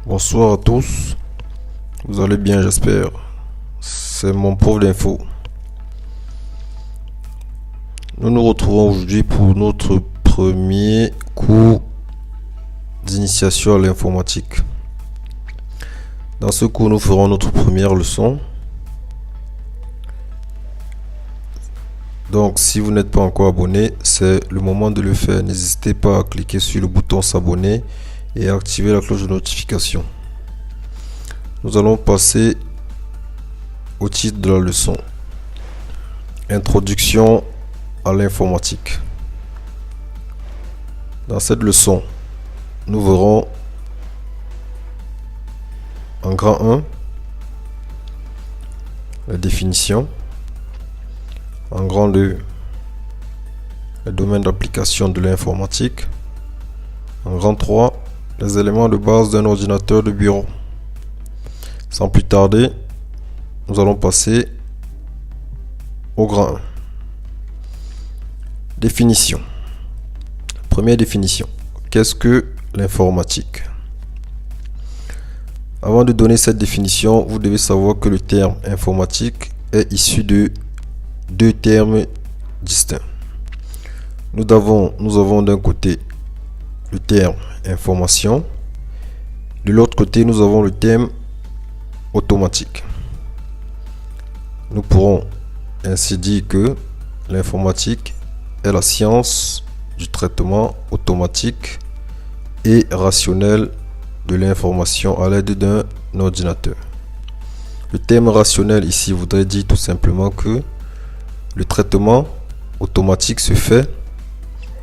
Bonsoir à tous, vous allez bien j'espère. C'est mon prof d'info. Nous nous retrouvons aujourd'hui pour notre premier cours d'initiation à l'informatique. Dans ce cours, nous ferons notre première leçon. Donc, si vous n'êtes pas encore abonné, c'est le moment de le faire. N'hésitez pas à cliquer sur le bouton s'abonner et à activer la cloche de notification. Nous allons passer au titre de la leçon. Introduction à l'informatique. Dans cette leçon, nous verrons en grand 1 la définition, en grand 2 les domaines d'application de l'informatique, en grand 3 les éléments de base d'un ordinateur de bureau. Sans plus tarder, nous allons passer au grand 1. Définition. Première définition. Qu'est-ce que l'informatique? Avant de donner cette définition, vous devez savoir que le terme informatique est issu de deux termes distincts. Nous avons d'un côté le terme information, de l'autre côté nous avons le terme automatique. Nous pourrons ainsi dire que l'informatique est la science du traitement automatique et rationnel de l'information à l'aide d'un ordinateur. Le terme rationnel ici voudrait dire tout simplement que le traitement automatique se fait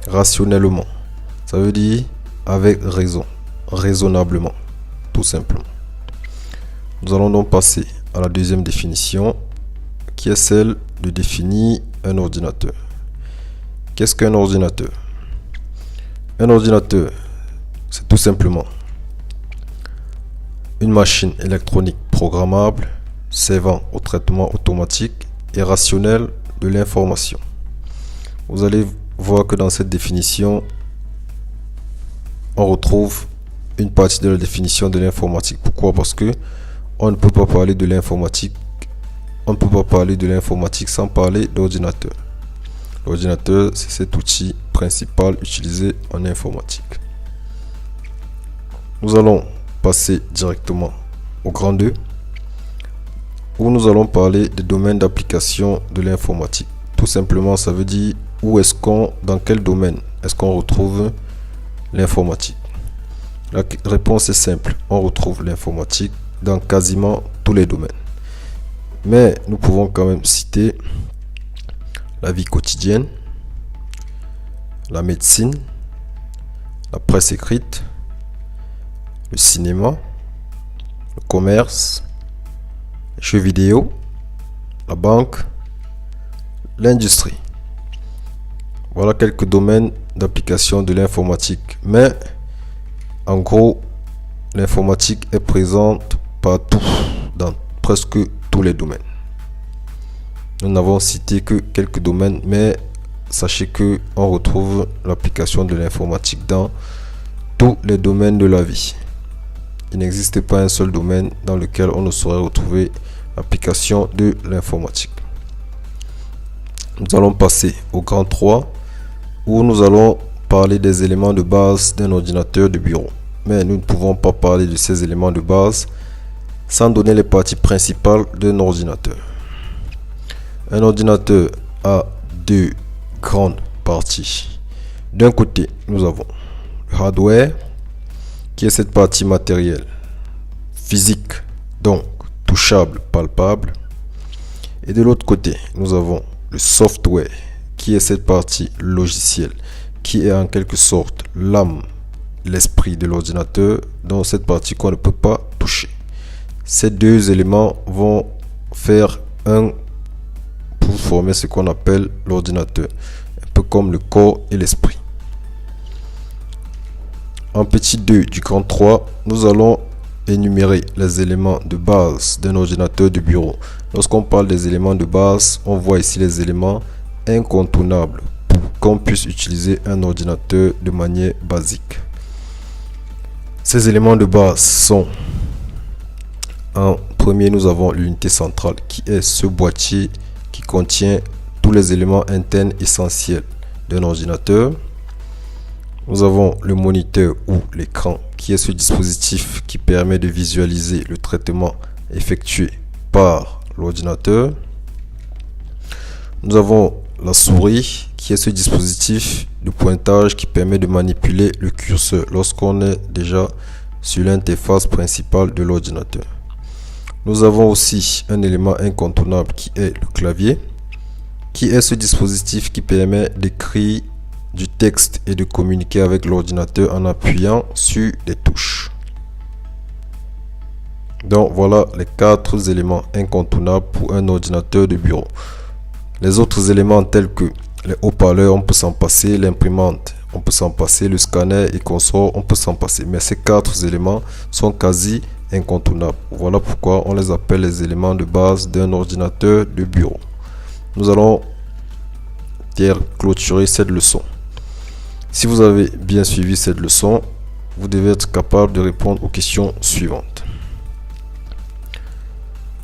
rationnellement. Ça veut dire avec raison, raisonnablement, tout simplement. Nous allons donc passer à la deuxième définition, qui est celle de définir un ordinateur. Qu'est-ce qu'un ordinateur? Un ordinateur, c'est tout simplement une machine électronique programmable servant au traitement automatique et rationnel de l'information. Vous allez voir que dans cette définition, on retrouve une partie de la définition de l'informatique. Pourquoi? Parce que on ne peut pas parler de l'informatique. On ne peut pas parler de l'informatique sans parler d'ordinateur. L'ordinateur, c'est cet outil principal utilisé en informatique. Nous allons passer directement au grand 2, où nous allons parler des domaines d'application de l'informatique. Tout simplement, ça veut dire dans quel domaine est-ce qu'on retrouve l'informatique. La réponse est simple, on retrouve l'informatique dans quasiment tous les domaines. Mais nous pouvons quand même citer la vie quotidienne, la médecine, la presse écrite, le cinéma, le commerce, les jeux vidéo, la banque, l'industrie. Voilà quelques domaines d'application de l'informatique. Mais en gros, l'informatique est présente partout, dans presque tous les domaines. Nous n'avons cité que quelques domaines, mais sachez que on retrouve l'application de l'informatique dans tous les domaines de la vie. Il n'existe pas un seul domaine dans lequel on ne saurait retrouver l'application de l'informatique. Nous allons passer au grand 3, où nous allons parler des éléments de base d'un ordinateur de bureau. Mais nous ne pouvons pas parler de ces éléments de base sans donner les parties principales d'un ordinateur. Un ordinateur a deux grandes parties. D'un côté, nous avons le hardware, qui est cette partie matérielle, physique, donc touchable, palpable. Et de l'autre côté, nous avons le software, qui est cette partie logicielle, qui est en quelque sorte l'âme, l'esprit de l'ordinateur, dans cette partie qu'on ne peut pas toucher. Ces deux éléments vont faire pour former ce qu'on appelle l'ordinateur, un peu comme le corps et l'esprit. En petit 2 du grand 3, nous allons énumérer les éléments de base d'un ordinateur de bureau. Lorsqu'on parle des éléments de base, on voit ici les éléments incontournables pour qu'on puisse utiliser un ordinateur de manière basique. Ces éléments de base sont: en premier, nous avons l'unité centrale qui est ce boîtier qui contient tous les éléments internes essentiels d'un ordinateur. Nous avons le moniteur ou l'écran qui est ce dispositif qui permet de visualiser le traitement effectué par l'ordinateur. Nous avons la souris qui est ce dispositif de pointage qui permet de manipuler le curseur lorsqu'on est déjà sur l'interface principale de l'ordinateur. Nous avons aussi un élément incontournable qui est le clavier, qui est ce dispositif qui permet d'écrire du texte et de communiquer avec l'ordinateur en appuyant sur des touches. Donc voilà les 4 éléments incontournables pour un ordinateur de bureau. Les autres éléments tels que les haut-parleurs, on peut s'en passer, l'imprimante, on peut s'en passer, le scanner et consorts, on peut s'en passer. Mais ces 4 éléments sont quasi incontournables. Voilà pourquoi on les appelle les éléments de base d'un ordinateur de bureau. Nous allons clôturer cette leçon. Si vous avez bien suivi cette leçon, vous devez être capable de répondre aux questions suivantes.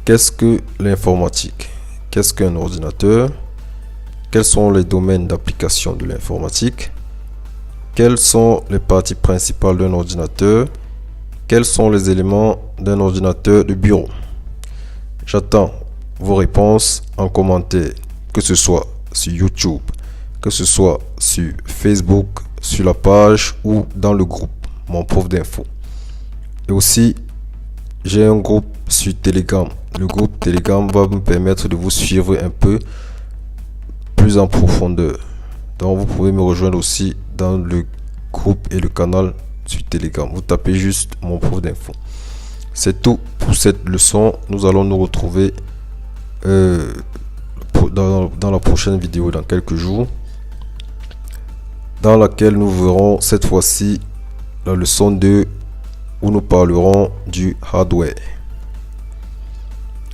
Qu'est-ce que l'informatique? Qu'est-ce qu'un ordinateur? Quels sont les domaines d'application de l'informatique? Quelles sont les parties principales d'un ordinateur? Quels sont les éléments d'un ordinateur de bureau? J'attends vos réponses en commentaire, que ce soit sur YouTube, que ce soit sur Facebook, sur la page ou dans le groupe Mon Prof d'Info. Et aussi, j'ai un groupe sur Telegram. Le groupe Telegram va me permettre de vous suivre un peu plus en profondeur. Donc vous pouvez me rejoindre aussi dans le groupe et le canal sur Telegram. Vous tapez juste Mon Prof d'Info. C'est tout pour cette leçon. Nous allons nous retrouver dans la prochaine vidéo dans quelques jours, dans laquelle nous verrons cette fois-ci la leçon 2 où nous parlerons du hardware.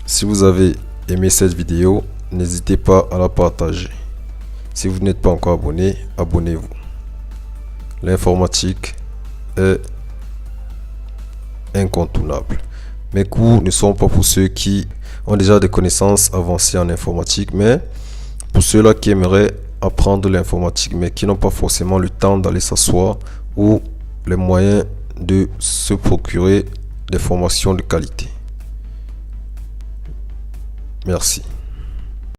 Si vous avez aimé cette vidéo, n'hésitez pas à la partager. Si vous n'êtes pas encore abonné, abonnez-vous. L'informatique est incontournable. Mes cours ne sont pas pour ceux qui ont déjà des connaissances avancées en informatique, mais pour ceux-là qui aimeraient apprendre l'informatique, mais qui n'ont pas forcément le temps d'aller s'asseoir ou les moyens de se procurer des formations de qualité. Merci.